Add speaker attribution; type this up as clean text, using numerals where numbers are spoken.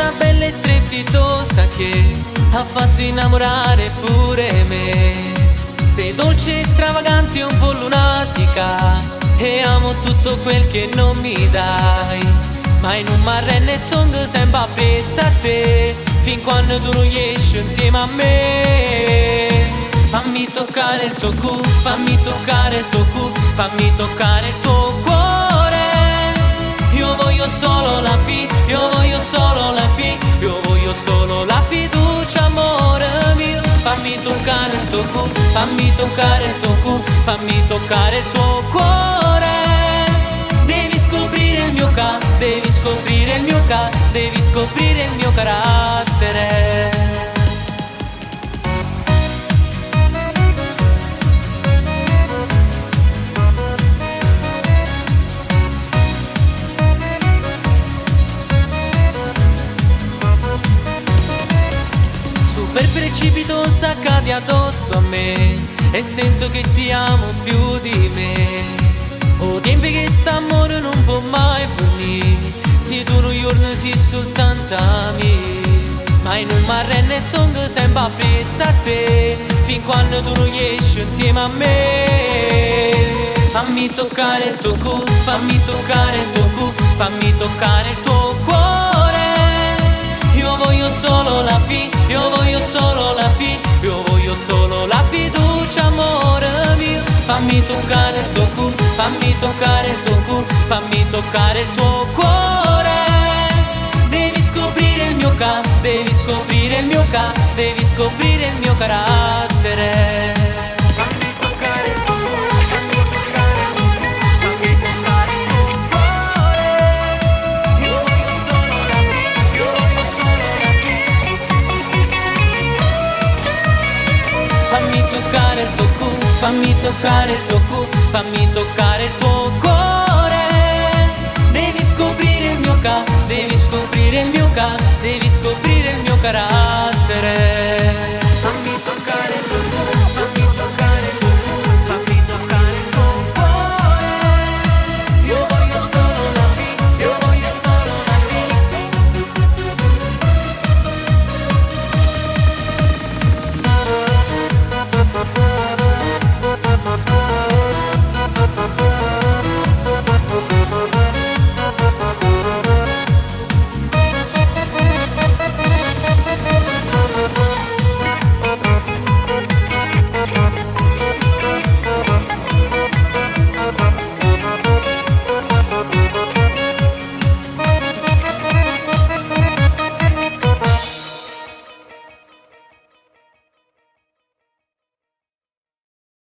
Speaker 1: donna bella e strepitosa che ha fatto innamorare pure me. Sei dolce e stravagante e un po' lunatica e amo tutto quel che non mi dai. Ma in un marrenne song sempre appresso a te, fin quando tu non esci insieme a me. Fammi toccare il tuo cuore, fammi toccare il tuo cuore, fammi toccare il tuo cuore. Io voglio solo la io voglio solo la io voglio solo la fiducia, amore mio. Fammi toccare il tuo cuore, fammi toccare il tuo cuore, fammi toccare il tuo cuore. Devi scoprire il mio devi scoprire il mio devi scoprire il mio carattere. Per precipitosa cadi addosso a me e sento che ti amo più di me. O tempi che st'amore non può mai finire, se tu non giorno sei soltanto a me. Ma in un marrenne song sempre appresso a te, fin quando tu non esci insieme a me. Fammi toccare il tuo cuore, fammi toccare il tuo cuore, fammi toccare il tuo cuore. Io voglio solo la io voglio solo la io voglio solo la fiducia, amore mio. Fammi toccare il tuo cuore, fammi toccare il tuo cuore, fammi toccare il tuo cuore. Devi scoprire il mio devi scoprire il mio devi scoprire il mio carattere. Fammi toccare il tuo cuore, fammi toccare il tuo cuore, fammi toccare il tuo cuore. Io voglio solo la io voglio solo la fammi toccare il tuo cuore, fammi toccare il tuo cuore, fammi toccare il tuo cuore. Devi scoprire il mio devi scoprire il mio devi scoprire il mio carattere.